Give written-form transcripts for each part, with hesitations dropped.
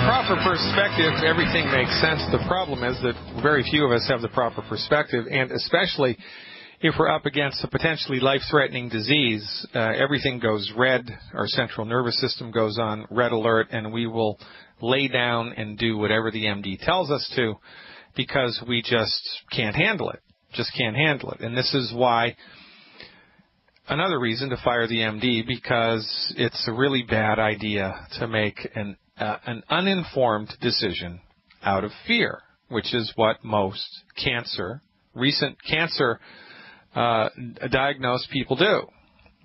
proper perspective, everything makes sense. The problem is that very few of us have the proper perspective, and especially if we're up against a potentially life-threatening disease, everything goes red, our central nervous system goes on red alert, and we will lay down and do whatever the MD tells us to because we just can't handle it. Just can't handle it. And this is why another reason to fire the MD, because it's a really bad idea to make an uninformed decision out of fear, which is what most recent cancer diagnosed people do.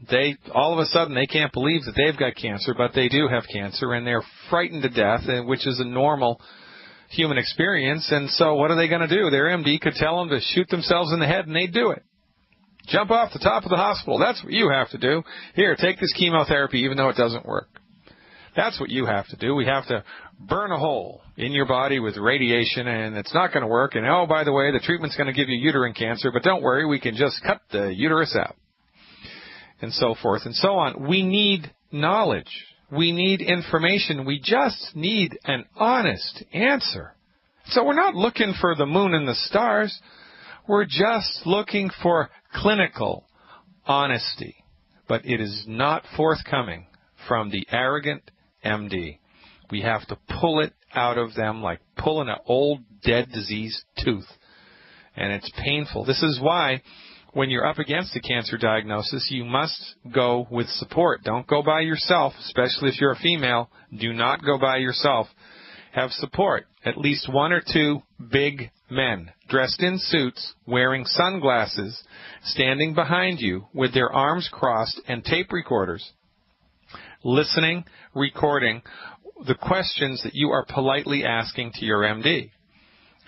They all of a sudden they can't believe that they've got cancer, but they do have cancer, and they're frightened to death, which is a normal human experience. And so what are they going to do? Their MD could tell them to shoot themselves in the head, and they'd do it. Jump off the top of the hospital. That's what you have to do. Here, take this chemotherapy, even though it doesn't work. That's what you have to do. We have to burn a hole in your body with radiation, and it's not going to work. And, oh, by the way, the treatment's going to give you uterine cancer, but don't worry, we can just cut the uterus out, and so forth and so on. We need knowledge. We need information. We just need an honest answer. So we're not looking for the moon and the stars. We're just looking for clinical honesty. But it is not forthcoming from the arrogant MD. We have to pull it out of them like pulling an old, dead, diseased tooth. And it's painful. This is why when you're up against a cancer diagnosis, you must go with support. Don't go by yourself, especially if you're a female. Do not go by yourself. Have support. At least one or two big men dressed in suits, wearing sunglasses, standing behind you with their arms crossed and tape recorders, listening, recording the questions that you are politely asking to your MD.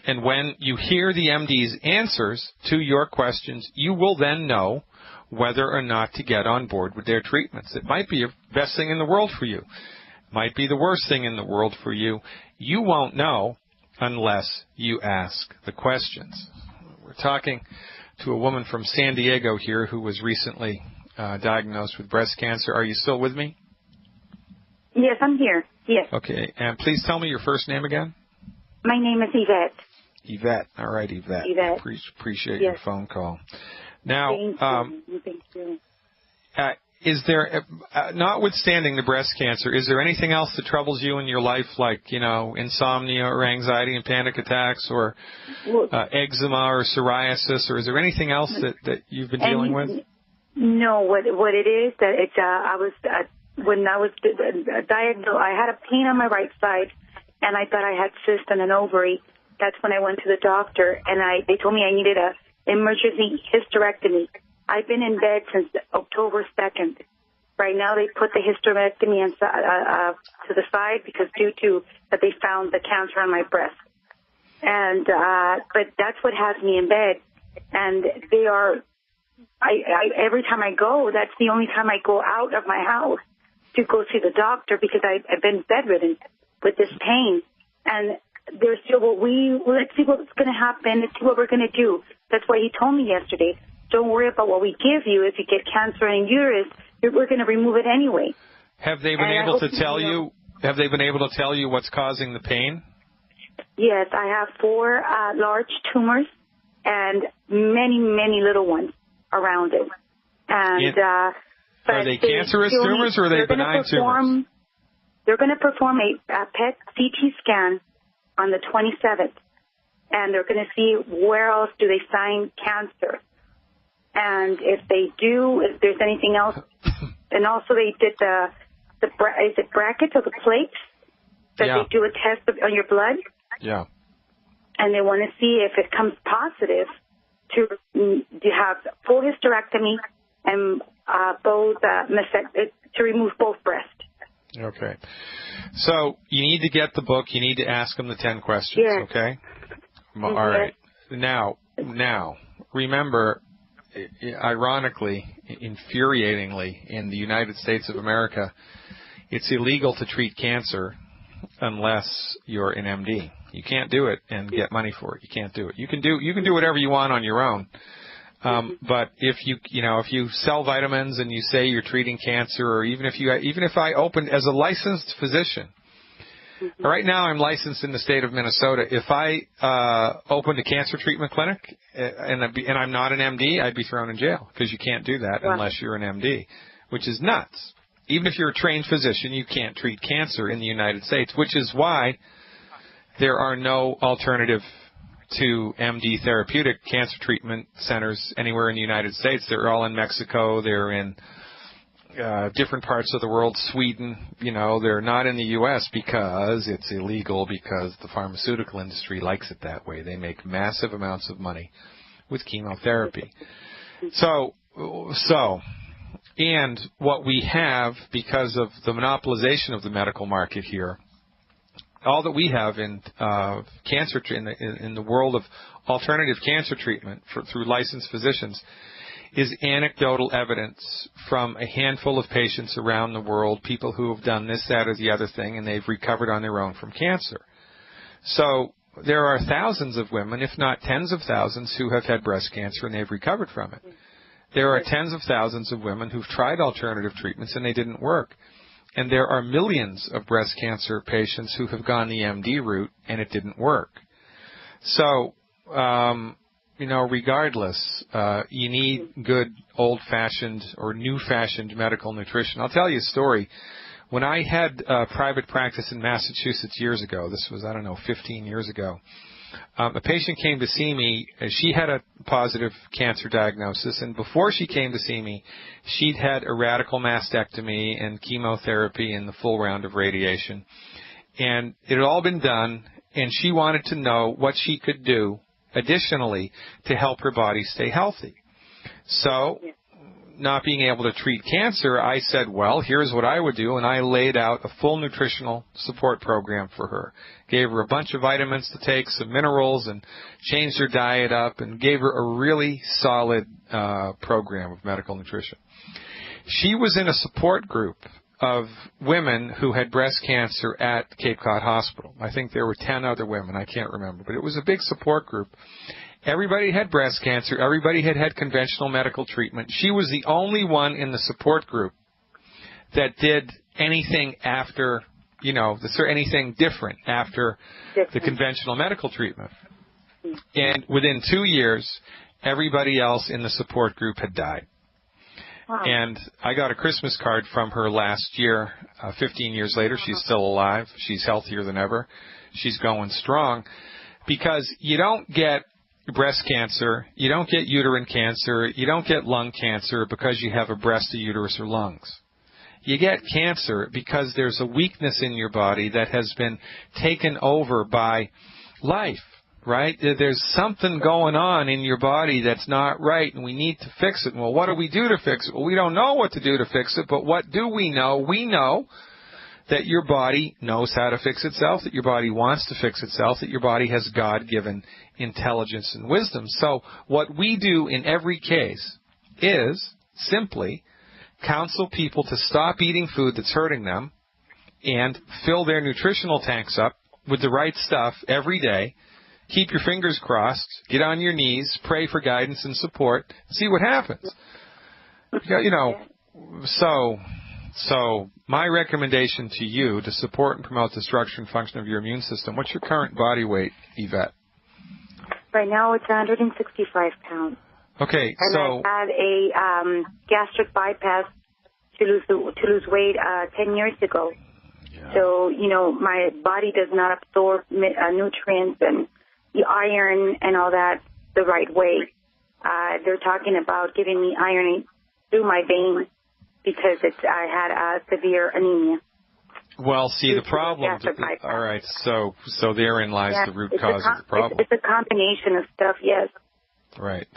And when you hear the MD's answers to your questions, you will then know whether or not to get on board with their treatments. It might be the best thing in the world for you. It might be the worst thing in the world for you. You won't know unless you ask the questions. We're talking to a woman from San Diego here who was recently diagnosed with breast cancer. Are you still with me? Yes, I'm here. Yes. Okay. And please tell me your first name again. My name is Yvette. Yvette. All right, Yvette. Yvette. Appreciate Yes. your phone call. Now, Thank you. Is there, notwithstanding the breast cancer, is there anything else that troubles you in your life, like, insomnia or anxiety and panic attacks, or eczema or psoriasis, or is there anything else that you've been dealing with? No, what it is that it's when I was diagnosed, I had a pain on my right side, and I thought I had cyst in an ovary. That's when I went to the doctor, and they told me I needed a emergency hysterectomy. I've been in bed since October 2nd. Right now, they put the hysterectomy to the side because due to that they found the cancer on my breast. And but that's what has me in bed. And they are. Every time I go, that's the only time I go out of my house to go see the doctor because I've been bedridden with this pain. And they're still, let's see what's going to happen. Let's see what we're going to do. That's what he told me yesterday. Don't worry about what we give you. If you get cancer in uterus, we're going to remove it anyway. Have they been able to tell you? Have they been able to tell you what's causing the pain? Yes, I have 4 large tumors and many, many little ones around it. And are they cancerous tumors or are they benign tumors? They're going to perform a PET CT scan on the 27th, and they're going to see where else do they find cancer. And if they do, if there's anything else, and also they did is it brackets or the plates that they do a test on your blood? Yeah. And they want to see if it comes positive to have full hysterectomy and to remove both breasts. Okay. So you need to get the book. You need to ask them the 10 questions. Yes. Okay. All right. Now, remember, ironically, infuriatingly, in the United States of America, it's illegal to treat cancer unless you're an MD. You can't do it and get money for it. You can't do it. You can do whatever you want on your own. But if you sell vitamins and you say you're treating cancer, or even if I opened as a licensed physician, Right now, I'm licensed in the state of Minnesota. If I opened a cancer treatment clinic and I'm not an MD, I'd be thrown in jail because you can't do that unless you're an MD, which is nuts. Even if you're a trained physician, you can't treat cancer in the United States, which is why there are no alternative to MD therapeutic cancer treatment centers anywhere in the United States. They're all in Mexico. They're in different parts of the world, Sweden. They're not in the U.S. because it's illegal, because the pharmaceutical industry likes it that way. They make massive amounts of money with chemotherapy. And what we have, because of the monopolization of the medical market here, all that we have in cancer in the world of alternative cancer treatment through licensed physicians is anecdotal evidence from a handful of patients around the world, people who have done this, that, or the other thing, and they've recovered on their own from cancer. So there are thousands of women, if not tens of thousands, who have had breast cancer and they've recovered from it. There are tens of thousands of women who've tried alternative treatments and they didn't work. And there are millions of breast cancer patients who have gone the MD route and it didn't work. So, regardless, you need good old-fashioned or new-fashioned medical nutrition. I'll tell you a story. When I had private practice in Massachusetts years ago, this was, 15 years ago, a patient came to see me. She had a positive cancer diagnosis, and before she came to see me, she'd had a radical mastectomy and chemotherapy and the full round of radiation. And it had all been done, and she wanted to know what she could do additionally to help her body stay healthy. So, not being able to treat cancer, I said, well, here's what I would do, and I laid out a full nutritional support program for her. Gave her a bunch of vitamins to take, some minerals, and changed her diet up, and gave her a really solid program of medical nutrition. She was in a support group of women who had breast cancer at Cape Cod Hospital. I think there were 10 other women. I can't remember, but it was a big support group. Everybody had breast cancer. Everybody had had conventional medical treatment. She was the only one in the support group that did anything after, anything different after the conventional medical treatment. And within 2 years, everybody else in the support group had died. Wow. And I got a Christmas card from her last year. 15 years later, she's still alive. She's healthier than ever. She's going strong. Because you don't get breast cancer, you don't get uterine cancer, you don't get lung cancer because you have a breast, a uterus, or lungs. You get cancer because there's a weakness in your body that has been taken over by life, right? There's something going on in your body that's not right, and we need to fix it. Well, what do we do to fix it? Well, we don't know what to do to fix it, but what do we know? We know that your body knows how to fix itself, that your body wants to fix itself, that your body has God-given intelligence and wisdom. So what we do in every case is simply counsel people to stop eating food that's hurting them and fill their nutritional tanks up with the right stuff every day. Keep your fingers crossed, get on your knees, pray for guidance and support, see what happens. So my recommendation to you to support and promote the structure and function of your immune system, what's your current body weight, Yvette? Right now it's 165 pounds. Okay, and so I had a gastric bypass to lose weight 10 years ago. Yeah. So, my body does not absorb nutrients and the iron and all that the right way. They're talking about giving me iron through my veins because I had severe anemia. Well, see, the problem, all right, so therein lies the root cause of the problem. It's a combination of stuff, yes. Right.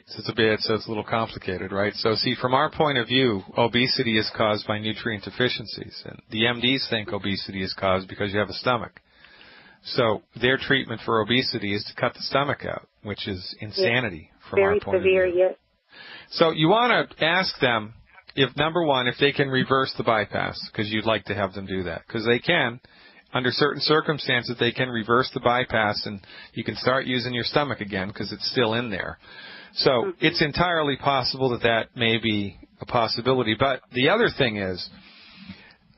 So it's a little complicated, right? So, see, from our point of view, obesity is caused by nutrient deficiencies. And the MDs think obesity is caused because you have a stomach. So their treatment for obesity is to cut the stomach out, which is insanity from our point of view. Very severe, yes. So you want to ask them if, number one, if they can reverse the bypass, because you'd like to have them do that. Because they can. Under certain circumstances, they can reverse the bypass, and you can start using your stomach again because it's still in there. So it's entirely possible that may be a possibility. But the other thing is,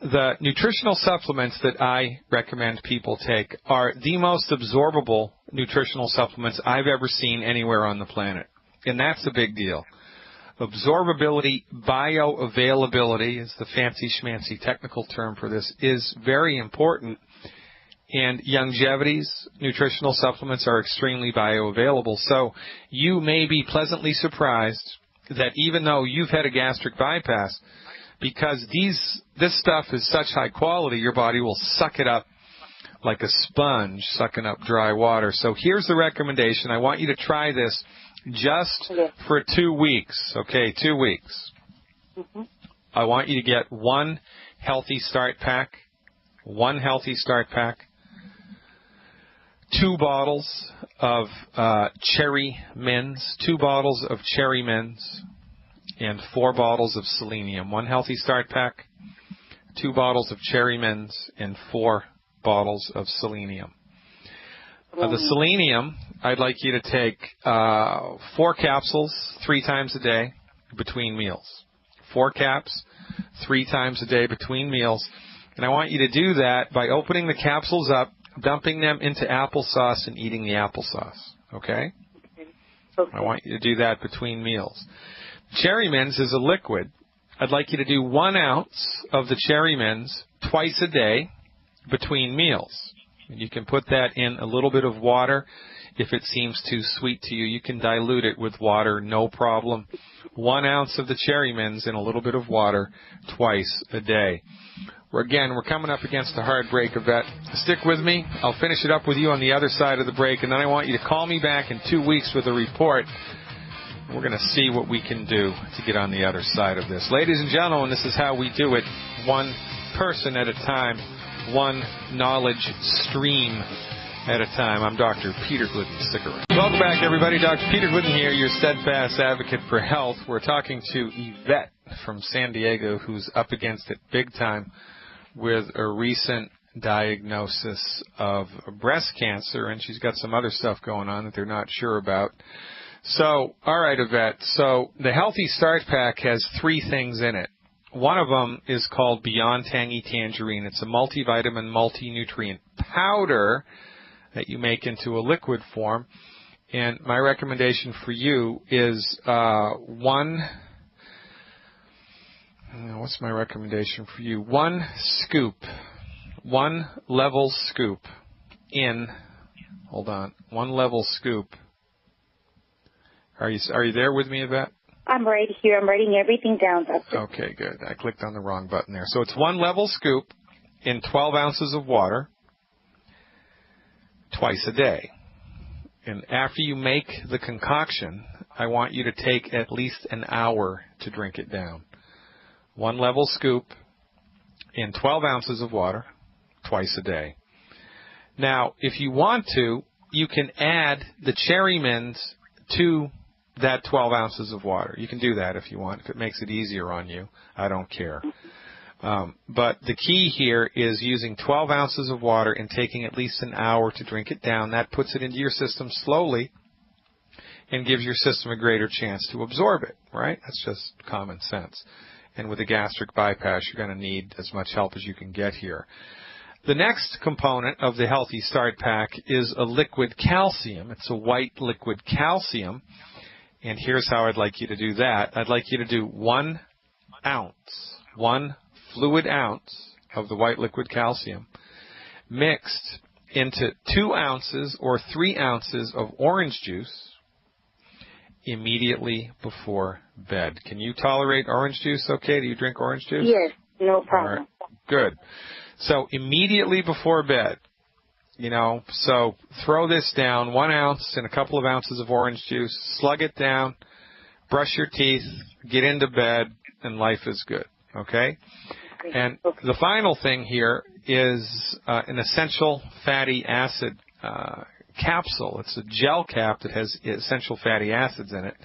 the nutritional supplements that I recommend people take are the most absorbable nutritional supplements I've ever seen anywhere on the planet. And that's a big deal. Absorbability, bioavailability is the fancy schmancy technical term for this, is very important. And Longevity's nutritional supplements are extremely bioavailable. So you may be pleasantly surprised that even though you've had a gastric bypass, because this stuff is such high quality, your body will suck it up like a sponge, sucking up dry water. So here's the recommendation. I want you to try this just for 2 weeks, okay, 2 weeks. Mm-hmm. I want you to get one healthy start pack, 2 bottles of cherry mints, 2 bottles of cherry mints, and 4 bottles of selenium. 1 healthy start pack, 2 bottles of cherry mints, and 4 bottles of selenium. The selenium, I'd like you to take 4 capsules 3 times a day between meals. 4 caps 3 times a day between meals. And I want you to do that by opening the capsules up, dumping them into applesauce, and eating the applesauce. Okay? I want you to do that between meals. Cherry mints is a liquid. I'd like you to do 1 ounce of the cherry mints twice a day between meals. And you can put that in a little bit of water. If it seems too sweet to you, you can dilute it with water, no problem. 1 ounce of the cherry mints in a little bit of water twice a day. Again, we're coming up against a hard break, Yvette. Stick with me. I'll finish it up with you on the other side of the break, and then I want you to call me back in 2 weeks with a report. We're going to see what we can do to get on the other side of this. Ladies and gentlemen, this is how we do it, one person at a time, one knowledge stream at a time. I'm Dr. Peter Glidden. Stick around. Welcome back, everybody. Dr. Peter Glidden here, your steadfast advocate for health. We're talking to Yvette from San Diego, who's up against it big time with a recent diagnosis of breast cancer, and she's got some other stuff going on that they're not sure about. So, all right, Yvette. So the Healthy Start Pack has 3 things in it. One of them is called Beyond Tangy Tangerine. It's a multivitamin, multi-nutrient powder that you make into a liquid form. And my recommendation for you is what's my recommendation for you? 1 scoop, 1 level scoop in, 1 level scoop. Are you there with me, Yvette? I'm right here. I'm writing everything down, Doctor. Okay, good. I clicked on the wrong button there. So it's 1 level scoop in 12 ounces of water twice a day. And after you make the concoction, I want you to take at least an hour to drink it down. 1 level scoop in 12 ounces of water twice a day. Now, if you want to, you can add the cherry mints to that 12 ounces of water. You can do that if you want. If it makes it easier on you, I don't care. But the key here is using 12 ounces of water and taking at least an hour to drink it down. That puts it into your system slowly and gives your system a greater chance to absorb it, right? That's just common sense. And with a gastric bypass, you're going to need as much help as you can get here. The next component of the Healthy Start Pack is a liquid calcium. It's a white liquid calcium. And here's how I'd like you to do that. I'd like you to do 1 ounce, 1 fluid ounce of the white liquid calcium mixed into 2 ounces or 3 ounces of orange juice immediately before bed. Can you tolerate orange juice okay? Do you drink orange juice? Yes, no problem. All right. Good. So immediately before bed, so throw this down, 1 ounce and a couple of ounces of orange juice, slug it down, brush your teeth, get into bed, and life is good, okay? And the final thing here is an essential fatty acid capsule. It's a gel cap that has essential fatty acids in it.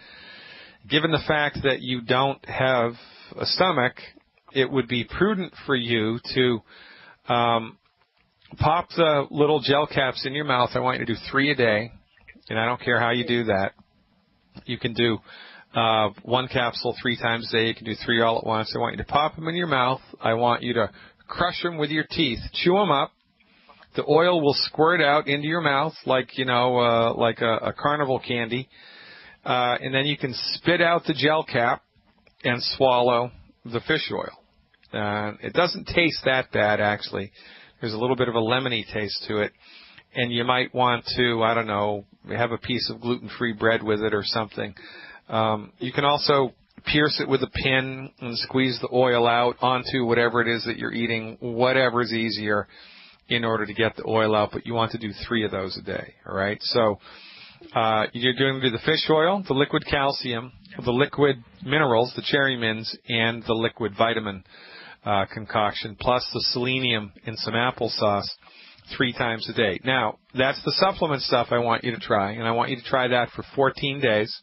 Given the fact that you don't have a stomach, it would be prudent for you to pop the little gel caps in your mouth. I want you to do 3 a day, and I don't care how you do that. You can do 1 capsule 3 times a day. You can do 3 all at once. I want you to pop them in your mouth. I want you to crush them with your teeth, chew them up. The oil will squirt out into your mouth like a carnival candy. And then you can spit out the gel cap and swallow the fish oil. It doesn't taste that bad, actually. There's a little bit of a lemony taste to it. And you might want to, I don't know, have a piece of gluten-free bread with it or something. You can also pierce it with a pin and squeeze the oil out onto whatever it is that you're eating, whatever's easier in order to get the oil out. But you want to do 3 of those a day, all right? So you're doing the fish oil, the liquid calcium, the liquid minerals, the cherry mints, and the liquid vitamin concoction, plus the selenium in some applesauce 3 times a day. Now, that's the supplement stuff I want you to try, and I want you to try that for 14 days.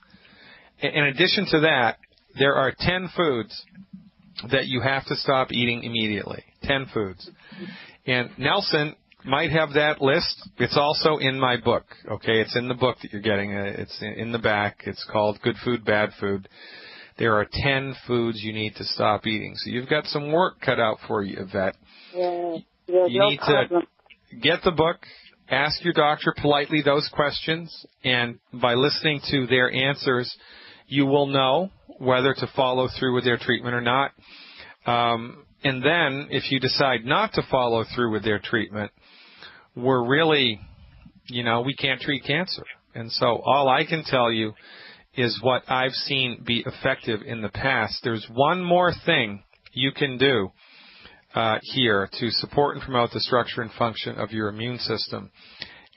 In addition to that, there are 10 foods that you have to stop eating immediately. 10 foods. And Nelson might have that list. It's also in my book, okay? It's in the book that you're getting. It's in the back. It's called Good Food, Bad Food. There are 10 foods you need to stop eating. So you've got some work cut out for you, Yvette. Yeah, you need to get the book, ask your doctor politely those questions, and by listening to their answers, you will know whether to follow through with their treatment or not. And then, if you decide not to follow through with their treatment, we're really, we can't treat cancer. And so all I can tell you is what I've seen be effective in the past. There's one more thing you can do here to support and promote the structure and function of your immune system,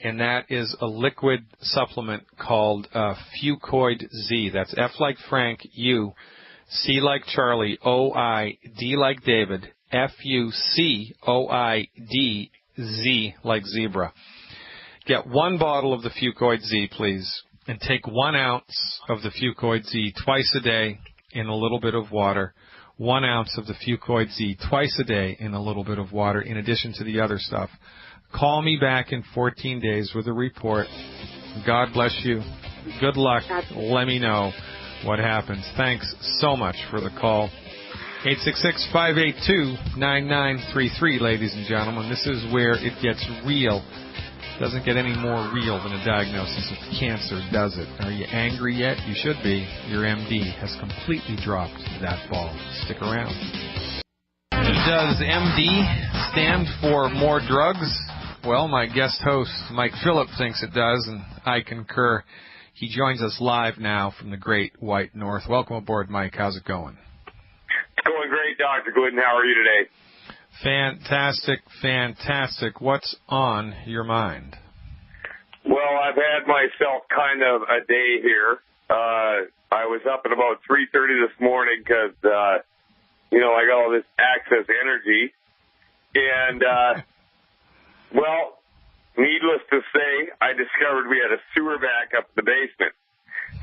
and that is a liquid supplement called Fucoid Z. That's F like Frank, U, C like Charlie, O-I, D like David, Fucoid Z like zebra. Get 1 bottle of the Fucoid Z, please, and take 1 ounce of the Fucoid Z twice a day in a little bit of water. 1 ounce of the Fucoid Z twice a day in a little bit of water, in addition to the other stuff. Call me back in 14 days with a report. God bless you. Good luck. Let me know what happens. Thanks so much for the call. 866-582-9933, ladies and gentlemen. This is where it gets real. It doesn't get any more real than a diagnosis of cancer, does it? Are you angry yet? You should be. Your MD has completely dropped that ball. Stick around. Does MD stand for more drugs? Well, my guest host, Mike Phillip, thinks it does, and I concur. He joins us live now from the Great White North. Welcome aboard, Mike. How's it going? It's going great, Dr. Glidden. How are you today? Fantastic, fantastic. What's on your mind? Well, I've had myself kind of a day here. I was up at about 3:30 this morning because, I got all this Access Energy. And, needless to say, I discovered we had a sewer backup in the basement.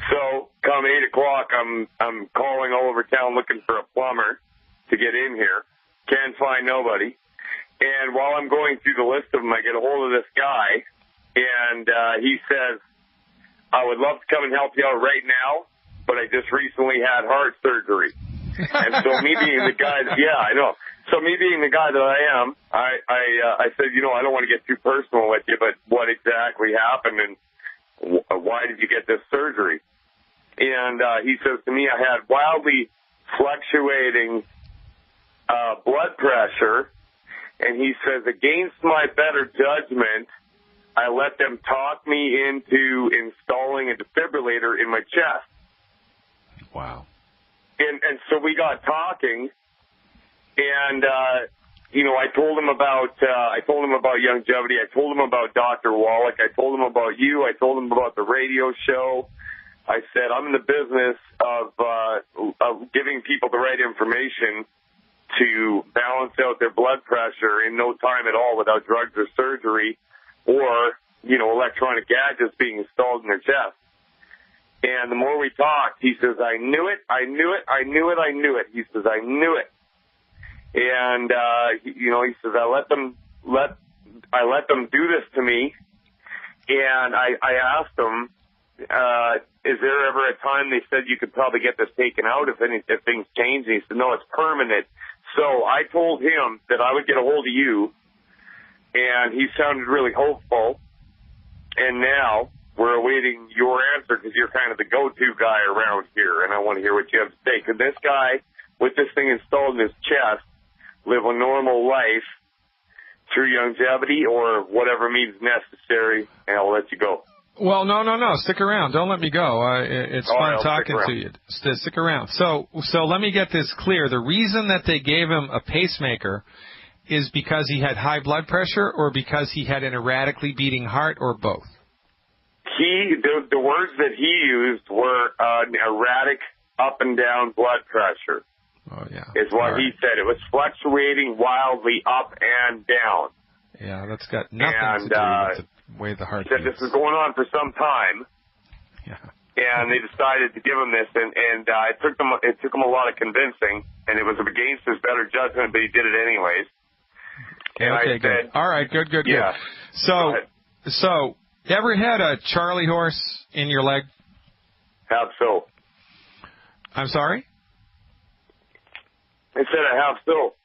So come 8 o'clock, I'm calling all over town looking for a plumber to get in here. Can't find nobody. And while I'm going through the list of them, I get a hold of this guy, and he says, I would love to come and help you out right now, but I just recently had heart surgery. And so me being the guy, I know. So me being the guy that I am, I said, I don't want to get too personal with you, but what exactly happened and why did you get this surgery? And he says to me, I had wildly fluctuating blood pressure, and he says, against my better judgment, I let them talk me into installing a defibrillator in my chest. Wow. And so we got talking, and I told him about longevity. I told him about Dr. Wallach. I told him about you. I told him about the radio show. I said I'm in the business of giving people the right information to balance out their blood pressure in no time at all without drugs or surgery or, electronic gadgets being installed in their chest. And the more we talked, he says, I knew it. He says, I knew it. And, he says, I let them do this to me. And I asked them, is there ever a time they said you could probably get this taken out if things change? And he said, no, it's permanent. So I told him that I would get a hold of you, and he sounded really hopeful. And now we're awaiting your answer because you're kind of the go-to guy around here, and I want to hear what you have to say. Could this guy, with this thing installed in his chest, live a normal life through longevity or whatever means necessary? And I'll let you go. Well, no. Stick around. Don't let me go. It's fun talking to you. Stick around. So let me get this clear. The reason that they gave him a pacemaker is because he had high blood pressure or because he had an erratically beating heart or both? The words that he used were an erratic up and down blood pressure. Oh, yeah. Is what he said. It was fluctuating wildly up and down. Yeah, that's got nothing to do with the way the heart beats. He said this was going on for some time. Yeah. And they decided to give him this, and it took him a lot of convincing, and it was against his better judgment, but he did it anyways. And okay, I said, good. All right, good. Yeah. So, ever had a Charlie horse in your leg? Have so. I'm sorry? I said I have so.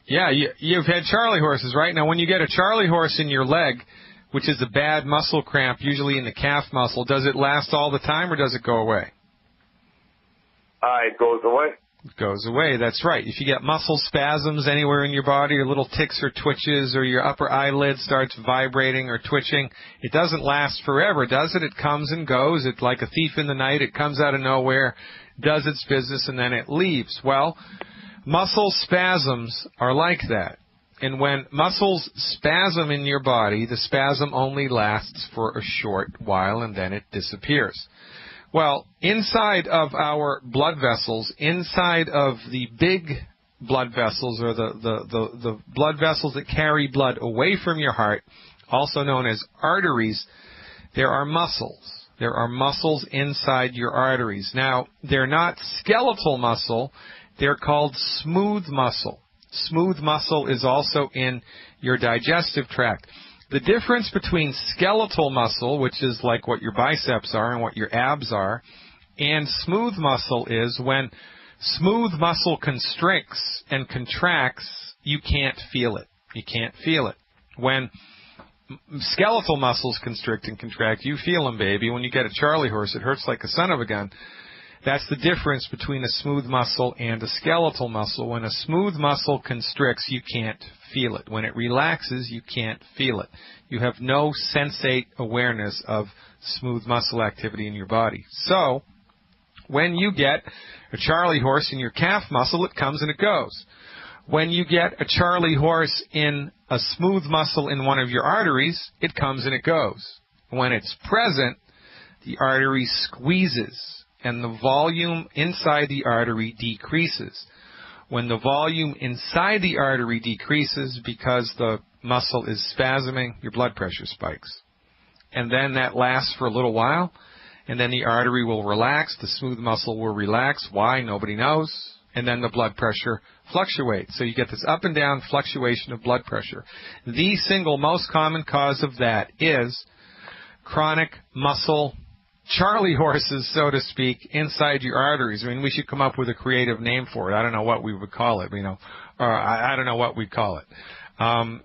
Yeah, you've had Charlie horses, right? Now, when you get a Charlie horse in your leg, which is a bad muscle cramp, usually in the calf muscle, does it last all the time or does it go away? It goes away. It goes away, that's right. If you get muscle spasms anywhere in your body or little ticks or twitches or your upper eyelid starts vibrating or twitching, it doesn't last forever, does it? It comes and goes. It's like a thief in the night. It comes out of nowhere, does its business, and then it leaves. Well, muscle spasms are like that. And when muscles spasm in your body, the spasm only lasts for a short while and then it disappears. Well, inside of our blood vessels, inside of the big blood vessels or the blood vessels that carry blood away from your heart, also known as arteries, there are muscles. There are muscles inside your arteries. Now, they're not skeletal muscle. They're called smooth muscle. Smooth muscle is also in your digestive tract. The difference between skeletal muscle, which is like what your biceps are and what your abs are, and smooth muscle is when smooth muscle constricts and contracts, you can't feel it. You can't feel it. When skeletal muscles constrict and contract, you feel them, baby. When you get a Charlie horse, it hurts like a son of a gun. That's the difference between a smooth muscle and a skeletal muscle. When a smooth muscle constricts, you can't feel it. When it relaxes, you can't feel it. You have no sensate awareness of smooth muscle activity in your body. So, when you get a Charlie horse in your calf muscle, it comes and it goes. When you get a Charlie horse in a smooth muscle in one of your arteries, it comes and it goes. When it's present, the artery squeezes and the volume inside the artery decreases. When the volume inside the artery decreases because the muscle is spasming, your blood pressure spikes. And then that lasts for a little while, and then the artery will relax, the smooth muscle will relax. Why? Nobody knows. And then the blood pressure fluctuates. So you get this up and down fluctuation of blood pressure. The single most common cause of that is chronic muscle Charlie horses, so to speak, inside your arteries. I mean, we should come up with a creative name for it. I don't know what we would call it, or I don't know what we'd call it. I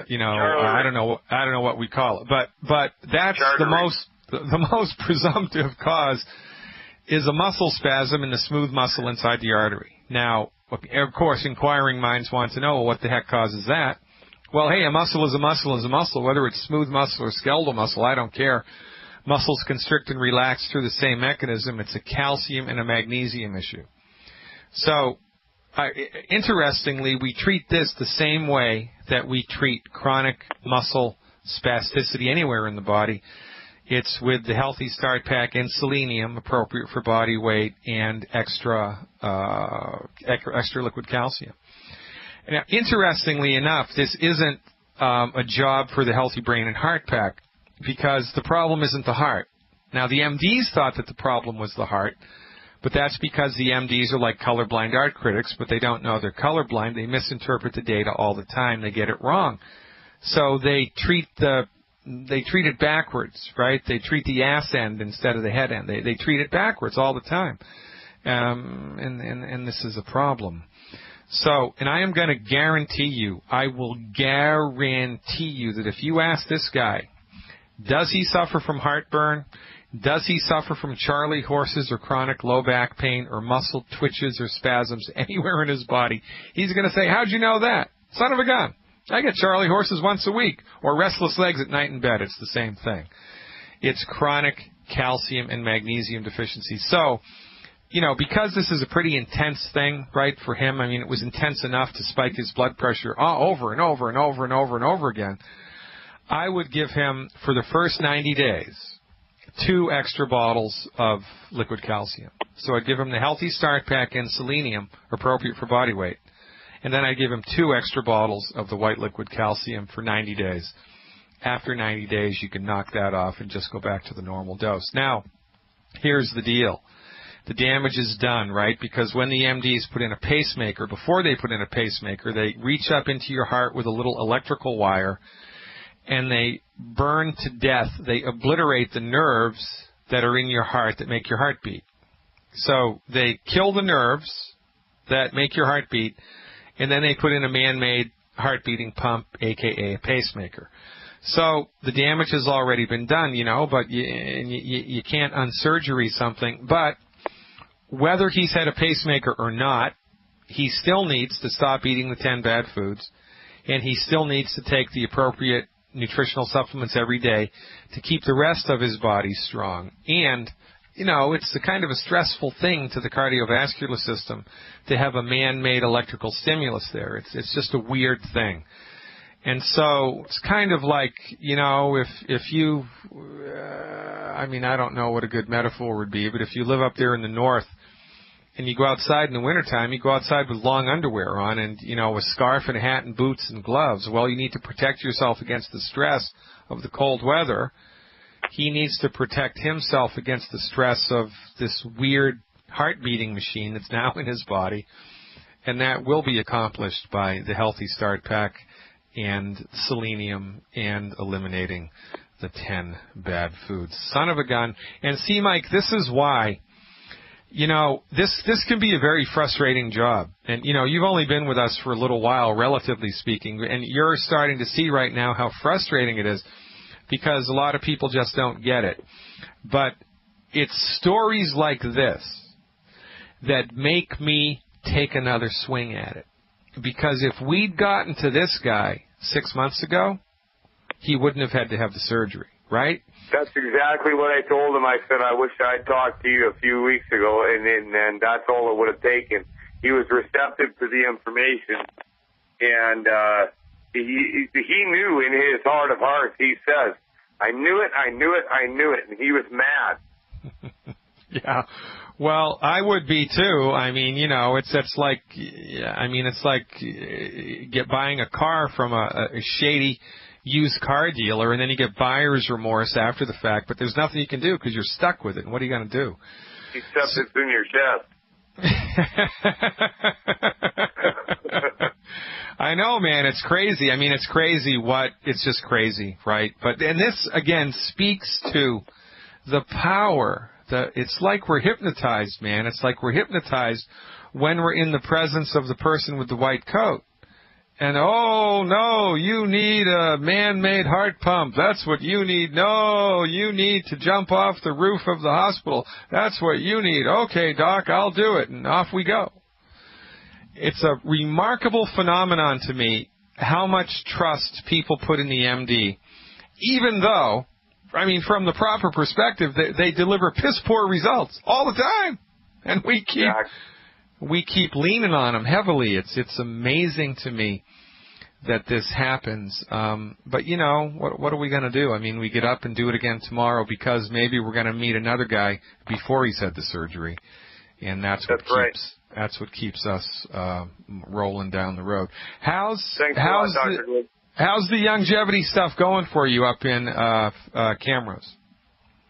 don't know what we call it. But that's the most presumptive cause is a muscle spasm in the smooth muscle inside the artery. Now, of course, inquiring minds want to know, well, what the heck causes that? Well, hey, a muscle is a muscle is a muscle, whether it's smooth muscle or skeletal muscle, I don't care. Muscles constrict and relax through the same mechanism. It's a calcium and a magnesium issue. So, interestingly, we treat this the same way that we treat chronic muscle spasticity anywhere in the body. It's with the Healthy Start Pack and selenium, appropriate for body weight, and extra liquid calcium. Now, interestingly enough, this isn't a job for the Healthy Brain and Heart Pack, because the problem isn't the heart. Now, the MDs thought that the problem was the heart, but that's because the MDs are like colorblind art critics, but they don't know they're colorblind. They misinterpret the data all the time. They get it wrong. So they treat it backwards, right? They treat the ass end instead of the head end. They treat it backwards all the time. And this is a problem. So, and I am going to guarantee you, I will guarantee you that if you ask this guy, does he suffer from heartburn? Does he suffer from Charlie horses or chronic low back pain or muscle twitches or spasms anywhere in his body? He's going to say, how'd you know that? Son of a gun. I get Charlie horses once a week or restless legs at night in bed. It's the same thing. It's chronic calcium and magnesium deficiency. So, because this is a pretty intense thing, right, for him, I mean, it was intense enough to spike his blood pressure over and over and over and over and over again. I would give him, for the first 90 days, 2 extra bottles of liquid calcium. So I'd give him the Healthy Start Pack and selenium, appropriate for body weight. And then I'd give him 2 extra bottles of the white liquid calcium for 90 days. After 90 days, you can knock that off and just go back to the normal dose. Now, here's the deal. The damage is done, right? Because when the MDs put in a pacemaker, before they put in a pacemaker, they reach up into your heart with a little electrical wire, and they burn to death. They obliterate the nerves that are in your heart that make your heart beat. So they kill the nerves that make your heart beat, and then they put in a man-made heart-beating pump, a.k.a. a pacemaker. So the damage has already been done, but you can't unsurgery something. But whether he's had a pacemaker or not, he still needs to stop eating the 10 bad foods, and he still needs to take the appropriate nutritional supplements every day to keep the rest of his body strong. And, it's the kind of a stressful thing to the cardiovascular system to have a man-made electrical stimulus there. It's just a weird thing. And so it's kind of like, if you, I don't know what a good metaphor would be, but if you live up there in the north and you go outside in the wintertime, you go outside with long underwear on and, a scarf and a hat and boots and gloves. Well, you need to protect yourself against the stress of the cold weather. He needs to protect himself against the stress of this weird heart-beating machine that's now in his body. And that will be accomplished by the Healthy Start Pack and selenium and eliminating the 10 bad foods. Son of a gun. And see, Mike, this is why, this can be a very frustrating job. And, you've only been with us for a little while, relatively speaking, and you're starting to see right now how frustrating it is because a lot of people just don't get it. But it's stories like this that make me take another swing at it. Because if we'd gotten to this guy 6 months ago, he wouldn't have had to have the surgery, right? That's exactly what I told him. I said, I wish I'd talked to you a few weeks ago, and that's all it would have taken. He was receptive to the information, and he knew in his heart of hearts, he says, I knew it, and he was mad. Yeah. Well, I would be too. I mean, it's like buying a car from a shady used car dealer, and then you get buyer's remorse after the fact. But there's nothing you can do because you're stuck with it. And what are you going to do? Except it's in your chest. I know, man. It's crazy. I mean, it's crazy. It's just crazy, right? And this again speaks to the power. It's like we're hypnotized, man. It's like we're hypnotized when we're in the presence of the person with the white coat. And, oh, no, you need a man-made heart pump. That's what you need. No, you need to jump off the roof of the hospital. That's what you need. Okay, doc, I'll do it. And off we go. It's a remarkable phenomenon to me how much trust people put in the MD, even though, from the proper perspective, they deliver piss-poor results all the time. And we keep leaning on them heavily. It's amazing to me that this happens. But, what are we going to do? We get up and do it again tomorrow because maybe we're going to meet another guy before he's had the surgery. And that's what keeps us rolling down the road. How's the longevity stuff going for you up in Camrose?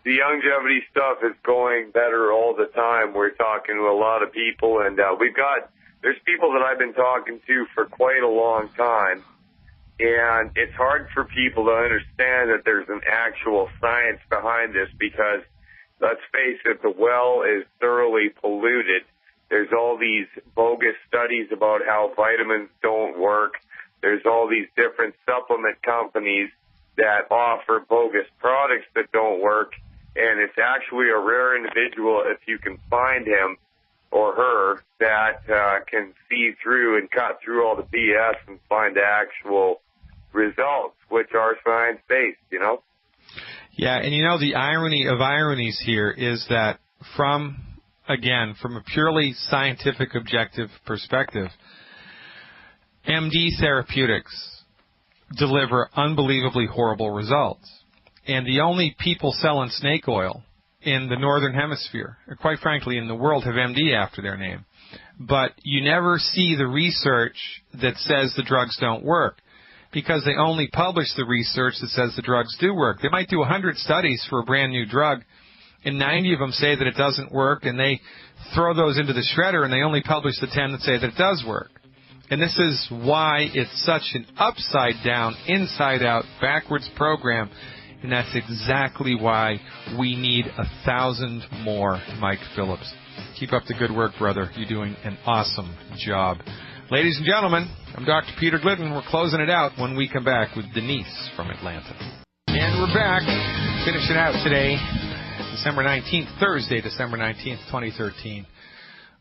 The longevity stuff is going better all the time. We're talking to a lot of people, and there's people that I've been talking to for quite a long time, and it's hard for people to understand that there's an actual science behind this because, let's face it, the well is thoroughly polluted. There's all these bogus studies about how vitamins don't work. There's all these different supplement companies that offer bogus products that don't work. And it's actually a rare individual, if you can find him or her, that can see through and cut through all the BS and find actual results, which are science-based, you know? Yeah, and you know, the irony of ironies here is that from a purely scientific, objective perspective, MD therapeutics deliver unbelievably horrible results. And the only people selling snake oil in the Northern Hemisphere, or quite frankly in the world, have MD after their name. But you never see the research that says the drugs don't work, because they only publish the research that says the drugs do work. They might do 100 studies for a brand new drug, and 90 of them say that it doesn't work, and they throw those into the shredder, and they only publish the 10 that say that it does work. And this is why it's such an upside-down, inside-out, backwards program, and that's exactly why we need 1,000 more Mike Phillips. Keep up the good work, brother. You're doing an awesome job. Ladies and gentlemen, I'm Dr. Peter Glidden. We're closing it out when we come back with Denise from Atlanta. And we're back, finishing out today, December 19th, Thursday, December 19th, 2013,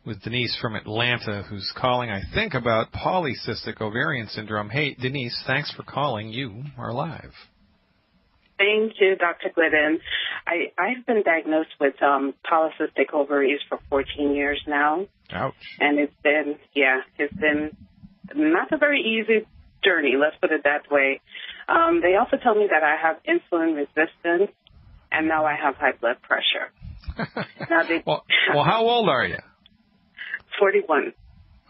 with Denise from Atlanta, who's calling, I think, about polycystic ovarian syndrome. Hey, Denise, thanks for calling. You are live. Thank you, Dr. Glidden. I've been diagnosed with polycystic ovaries for 14 years now. Ouch. And it's been not a very easy journey, let's put it that way. They also tell me that I have insulin resistance, and now I have high blood pressure. Well, how old are you? 41.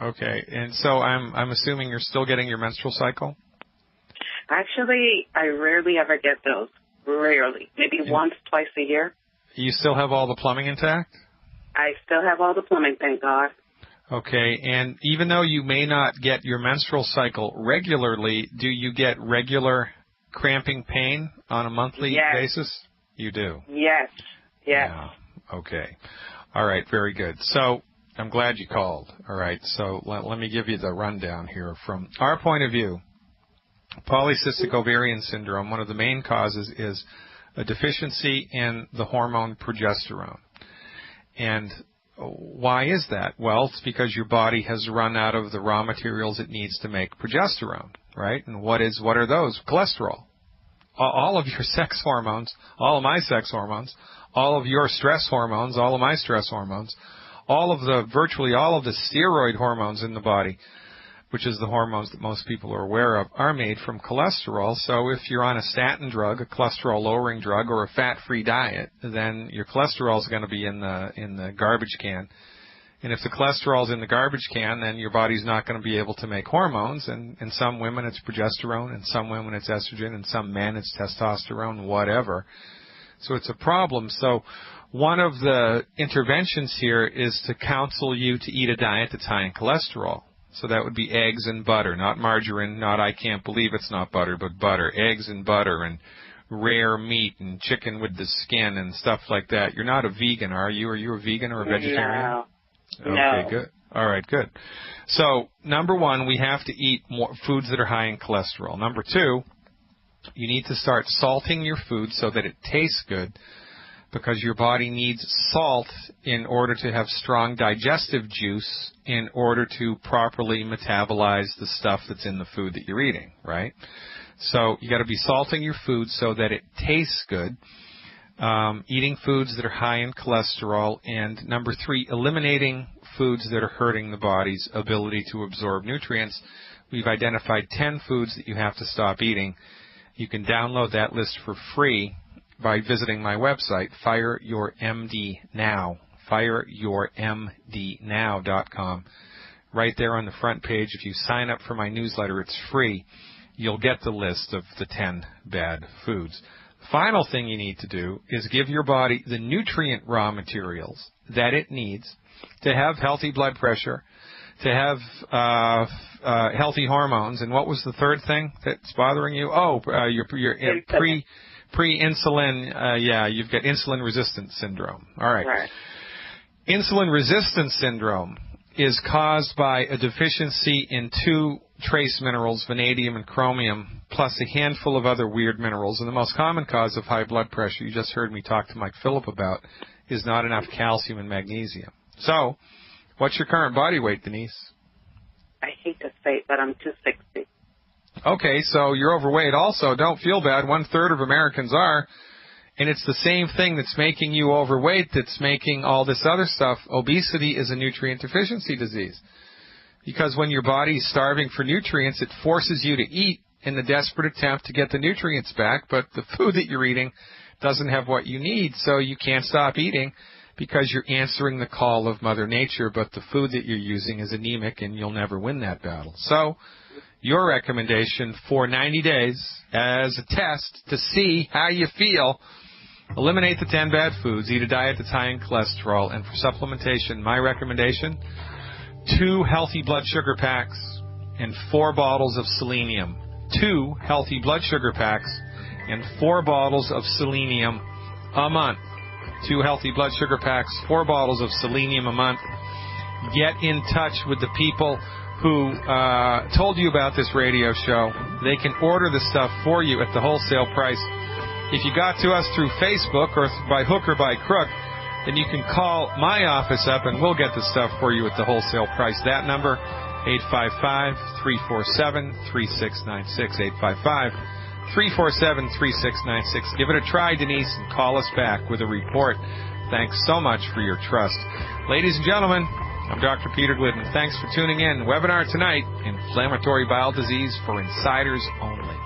Okay, and so I'm assuming you're still getting your menstrual cycle? Actually, I rarely ever get those. Rarely. Maybe once, twice a year. You still have all the plumbing intact? I still have all the plumbing, thank God. Okay, and even though you may not get your menstrual cycle regularly, do you get regular cramping pain on a monthly basis? You do? Yes. Yeah. Okay. All right, very good. So I'm glad you called. All right, so let me give you the rundown here. From our point of view, polycystic ovarian syndrome, one of the main causes is a deficiency in the hormone progesterone. And why is that? Well, it's because your body has run out of the raw materials it needs to make progesterone, right? And what are those? Cholesterol. All of your sex hormones, all of my sex hormones, all of your stress hormones, all of my stress hormones, virtually all of the steroid hormones in the body, which is the hormones that most people are aware of, are made from cholesterol. So if you're on a statin drug, a cholesterol-lowering drug, or a fat-free diet, then your cholesterol is going to be in the garbage can. And if the cholesterol is in the garbage can, then your body's not going to be able to make hormones. And in some women it's progesterone, in some women it's estrogen, in some men it's testosterone, whatever. So it's a problem. So one of the interventions here is to counsel you to eat a diet that's high in cholesterol. So that would be eggs and butter, not margarine, not I can't believe it's not butter, but butter, eggs and butter, and rare meat and chicken with the skin and stuff like that. You're not a vegan, are you? Are you a vegan or a vegetarian? No. Okay, good. All right, good. So, number one, we have to eat more foods that are high in cholesterol. Number two, you need to start salting your food so that it tastes good, because your body needs salt in order to have strong digestive juice in order to properly metabolize the stuff that's in the food that you're eating, right? So you got to be salting your food so that it tastes good, eating foods that are high in cholesterol, and number three, eliminating foods that are hurting the body's ability to absorb nutrients. We've identified 10 foods that you have to stop eating. You can download that list for free by visiting my website, Fire Your MD Now, fireyourmdnow.com. Right there on the front page, if you sign up for my newsletter, it's free. You'll get the list of the 10 bad foods. The final thing you need to do is give your body the nutrient raw materials that it needs to have healthy blood pressure, to have healthy hormones. And what was the third thing that's bothering you? Your pre-insulin, you've got insulin resistance syndrome. All right. Insulin resistance syndrome is caused by a deficiency in 2 trace minerals, vanadium and chromium, plus a handful of other weird minerals. And the most common cause of high blood pressure, you just heard me talk to Mike Phillip about, is not enough calcium and magnesium. So, what's your current body weight, Denise? I hate to say it, but I'm 260. Okay, so you're overweight also. Don't feel bad. 1/3 of Americans are. And it's the same thing that's making you overweight that's making all this other stuff. Obesity is a nutrient deficiency disease. Because when your body is starving for nutrients, it forces you to eat in the desperate attempt to get the nutrients back. But the food that you're eating doesn't have what you need, so you can't stop eating because you're answering the call of Mother Nature. But the food that you're using is anemic, and you'll never win that battle. So your recommendation for 90 days as a test to see how you feel: eliminate the 10 bad foods, eat a diet that's high in cholesterol, and for supplementation, my recommendation, 2 healthy blood sugar packs and 4 bottles of selenium. 2 healthy blood sugar packs and 4 bottles of selenium a month. 2 healthy blood sugar packs, 4 bottles of selenium a month. Get in touch with the people who told you about this radio show. They can order the stuff for you at the wholesale price. If you got to us through Facebook or by hook or by crook, then you can call my office up and we'll get the stuff for you at the wholesale price. That number, 855-347-3696, 855-347-3696. Give it a try, Denise, and call us back with a report. Thanks so much for your trust. Ladies and gentlemen, I'm Dr. Peter Glidden. Thanks for tuning in. Webinar tonight, Inflammatory Bowel Disease for Insiders Only.